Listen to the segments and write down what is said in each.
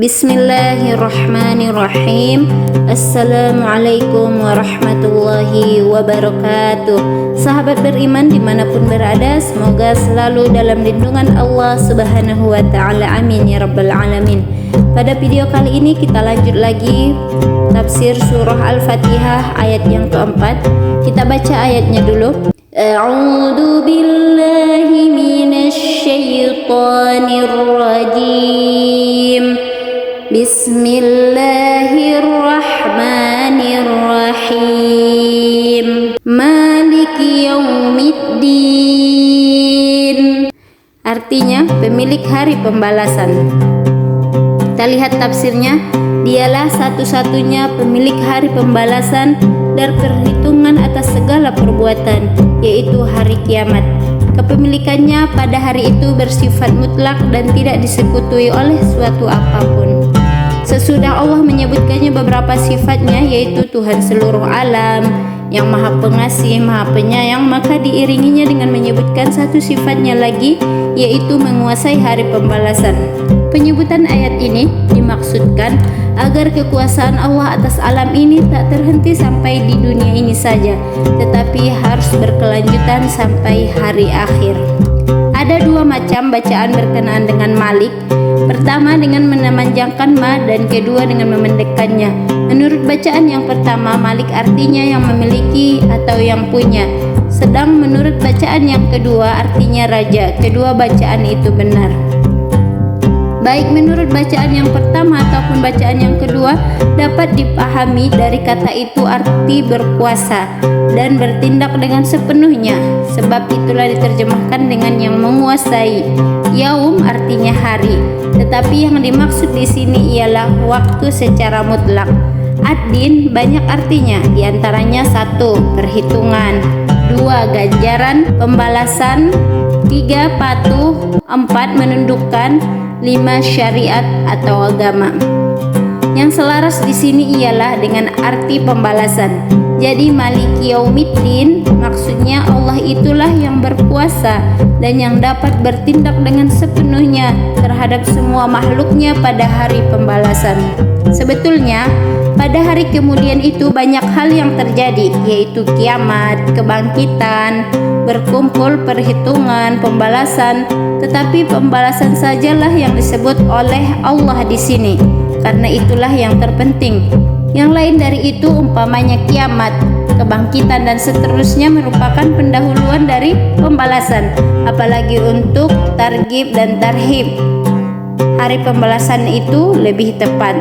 Bismillahirrahmanirrahim. Assalamualaikum warahmatullahi wabarakatuh. Sahabat beriman dimanapun berada, semoga selalu dalam lindungan Allah subhanahu wa ta'ala. Amin ya rabbal alamin. Pada video kali ini kita lanjut lagi tafsir surah Al-Fatihah ayat yang keempat. Kita baca ayatnya dulu. A'udzu billahi minasy syaithanir rajim. Bismillahirrahmanirrahim. Maliki yaumiddin. Artinya pemilik hari pembalasan. Kita lihat tafsirnya. Dialah satu-satunya pemilik hari pembalasan dan perhitungan atas segala perbuatan, yaitu hari kiamat. Kepemilikannya pada hari itu bersifat mutlak dan tidak disekutuhi oleh suatu apapun. Sesudah Allah menyebutkannya beberapa sifatnya, yaitu Tuhan seluruh alam, yang maha pengasih, maha penyayang, maka diiringinya dengan menyebutkan satu sifatnya lagi, yaitu menguasai hari pembalasan. Penyebutan ayat ini dimaksudkan agar kekuasaan Allah atas alam ini tak terhenti sampai di dunia ini saja, tetapi harus berkelanjutan sampai hari akhir. Ada dua macam bacaan berkenaan dengan Malik. Pertama dengan memanjangkan ma dan kedua dengan memendekkannya. Menurut bacaan yang pertama, Malik artinya yang memiliki atau yang punya. Sedang menurut bacaan yang kedua artinya raja. Kedua bacaan itu benar. Baik menurut bacaan yang pertama ataupun bacaan yang kedua, dapat dipahami dari kata itu arti berkuasa dan bertindak dengan sepenuhnya. Sebab itulah diterjemahkan dengan yang menguasai. Yaum artinya hari, tetapi yang dimaksud di sini ialah waktu secara mutlak. Ad-din banyak artinya, diantaranya 1. Perhitungan, 2. Ganjaran, pembalasan, 3. Patuh, 4. Menundukkan, 5. Syariat atau agama. Yang selaras di sini ialah dengan arti pembalasan. Jadi Maliki Yaumiddin maksudnya Allah itulah yang berkuasa dan yang dapat bertindak dengan sepenuhnya terhadap semua makhluknya pada hari pembalasan. Sebetulnya pada hari kemudian itu banyak hal yang terjadi, yaitu kiamat, kebangkitan, berkumpul, perhitungan, pembalasan. Tetapi pembalasan sajalah yang disebut oleh Allah di sini, karena itulah yang terpenting. Yang lain dari itu umpamanya kiamat, kebangkitan dan seterusnya merupakan pendahuluan dari pembalasan, apalagi untuk targhib dan tarhib. Hari pembalasan itu lebih tepat.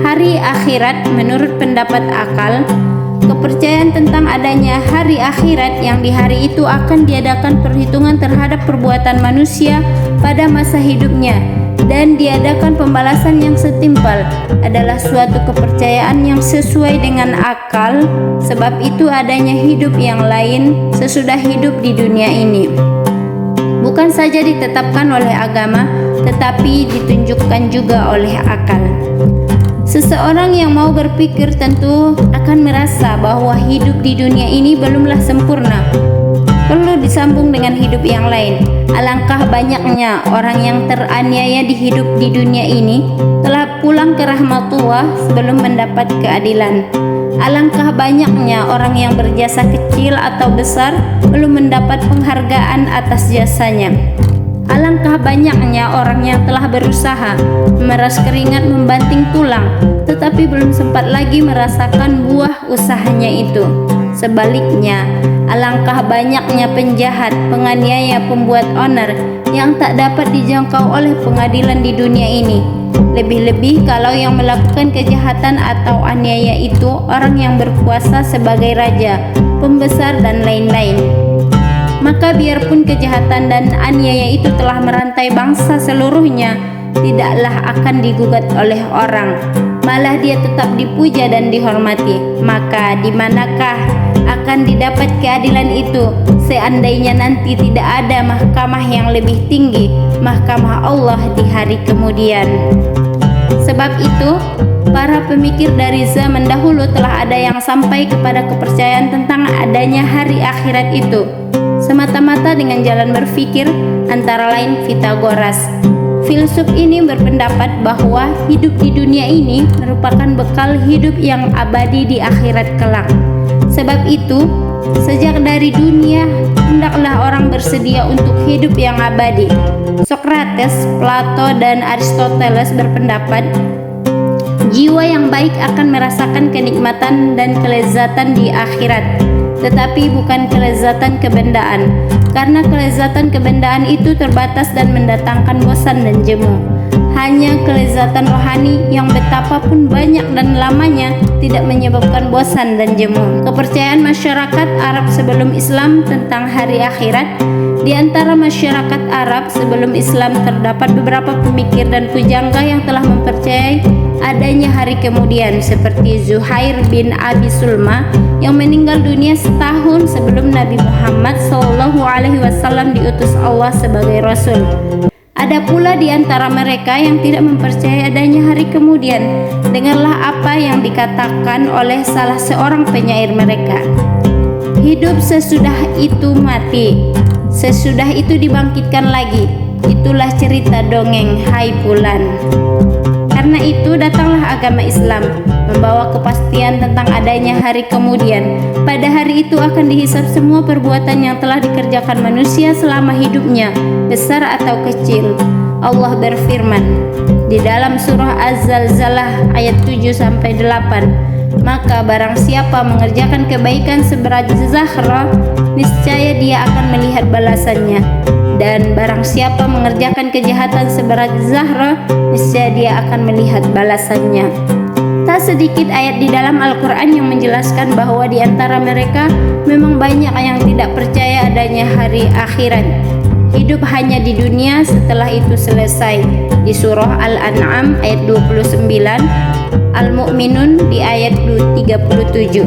Hari akhirat menurut pendapat akal, kepercayaan tentang adanya hari akhirat yang di hari itu akan diadakan perhitungan terhadap perbuatan manusia pada masa hidupnya dan diadakan pembalasan yang setimpal adalah suatu kepercayaan yang sesuai dengan akal. Sebab itu adanya hidup yang lain sesudah hidup di dunia ini bukan saja ditetapkan oleh agama, tetapi ditunjukkan juga oleh akal. Seseorang yang mau berpikir tentu akan merasa bahwa hidup di dunia ini belumlah sempurna, perlu disambung dengan hidup yang lain. Alangkah banyaknya orang yang teraniaya di hidup di dunia ini telah pulang ke rahmatullah sebelum mendapat keadilan. Alangkah banyaknya orang yang berjasa kecil atau besar belum mendapat penghargaan atas jasanya. Alangkah banyaknya orang yang telah berusaha, memeras keringat, membanting tulang, tetapi belum sempat lagi merasakan buah usahanya itu. Sebaliknya, alangkah banyaknya penjahat, penganiaya, pembuat onar yang tak dapat dijangkau oleh pengadilan di dunia ini. Lebih-lebih kalau yang melakukan kejahatan atau aniaya itu orang yang berkuasa sebagai raja, pembesar dan lain-lain. Maka biarpun kejahatan dan aniaya itu telah merantai bangsa seluruhnya, tidaklah akan digugat oleh orang, malah dia tetap dipuja dan dihormati. Maka di manakah akan didapat keadilan itu seandainya nanti tidak ada mahkamah yang lebih tinggi, mahkamah Allah di hari kemudian. Sebab itu para pemikir dari zaman dahulu telah ada yang sampai kepada kepercayaan tentang adanya hari akhirat itu semata-mata dengan jalan berpikir, antara lain Pythagoras. Filsuf ini berpendapat bahwa hidup di dunia ini merupakan bekal hidup yang abadi di akhirat kelak. Sebab itu, sejak dari dunia, hendaklah orang bersedia untuk hidup yang abadi. Sokrates, Plato, dan Aristoteles berpendapat, jiwa yang baik akan merasakan kenikmatan dan kelezatan di akhirat, tetapi bukan kelezatan kebendaan, karena kelezatan kebendaan itu terbatas dan mendatangkan bosan dan jemu. Hanya kelezatan rohani yang betapapun banyak dan lamanya tidak menyebabkan bosan dan jemu. Kepercayaan masyarakat Arab sebelum Islam tentang hari akhirat. Di antara masyarakat Arab sebelum Islam terdapat beberapa pemikir dan pujangga yang telah mempercayai adanya hari kemudian, seperti Zuhair bin Abi Sulma yang meninggal dunia setahun sebelum Nabi Muhammad SAW diutus Allah sebagai Rasul. Ada pula di antara mereka yang tidak mempercayai adanya hari kemudian. Dengarlah apa yang dikatakan oleh salah seorang penyair mereka. Hidup sesudah itu mati, sesudah itu dibangkitkan lagi. Itulah cerita dongeng, hai Fulan. Karena itu datanglah agama Islam, membawa kepastian tentang adanya hari kemudian. Pada hari itu akan dihisab semua perbuatan yang telah dikerjakan manusia selama hidupnya, besar atau kecil. Allah berfirman di dalam surah Az-Zalzalah ayat 7-8, maka barang siapa mengerjakan kebaikan seberat zahra, niscaya dia akan melihat balasannya. Dan barang siapa mengerjakan kejahatan seberat zahra, niscaya dia akan melihat balasannya. Tak sedikit ayat di dalam Al-Quran yang menjelaskan bahwa di antara mereka memang banyak yang tidak percaya adanya hari akhirat. Hidup hanya di dunia, setelah itu selesai. Di surah Al-An'am ayat 29, Al-Mu'minun di ayat 37.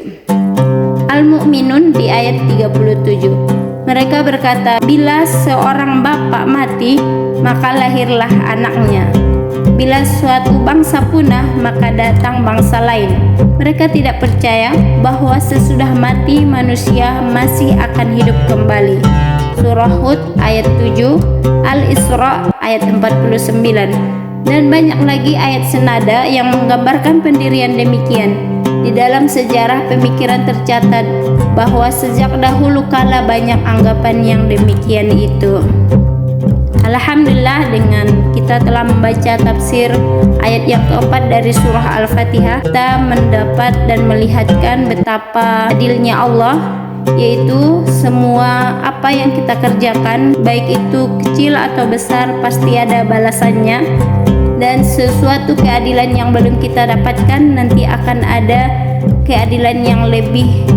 Al-Mu'minun di ayat 37. Mereka berkata, bila seorang bapak mati, maka lahirlah anaknya. Bila suatu bangsa punah, maka datang bangsa lain. Mereka tidak percaya bahwa sesudah mati manusia masih akan hidup kembali. Surah Hud ayat 7, Al-Isra ayat 49. Dan banyak lagi ayat senada yang menggambarkan pendirian demikian. Di dalam sejarah pemikiran tercatat bahwa sejak dahulu kala banyak anggapan yang demikian itu. Alhamdulillah, dengan kita telah membaca tafsir ayat yang keempat dari surah Al-Fatihah, kita mendapat dan melihatkan betapa adilnya Allah, yaitu semua apa yang kita kerjakan, baik itu kecil atau besar, pasti ada balasannya. Dan sesuatu keadilan yang belum kita dapatkan, nanti akan ada keadilan yang lebih,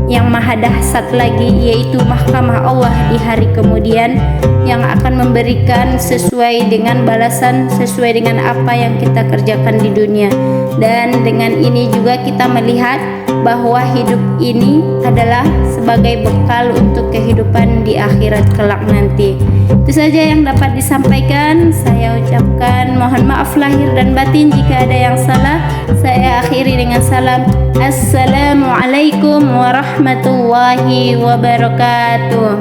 yang maha dahsyat lagi, yaitu mahkamah Allah di hari kemudian, yang akan memberikan sesuai dengan balasan, sesuai dengan apa yang kita kerjakan di dunia. Dan dengan ini juga kita melihat bahwa hidup ini adalah sebagai bekal untuk kehidupan di akhirat kelak nanti. Itu saja yang dapat disampaikan. Saya ucapkan mohon maaf lahir dan batin jika ada yang salah. Saya akhiri dengan salam. Assalamualaikum warahmatullahi wabarakatuh.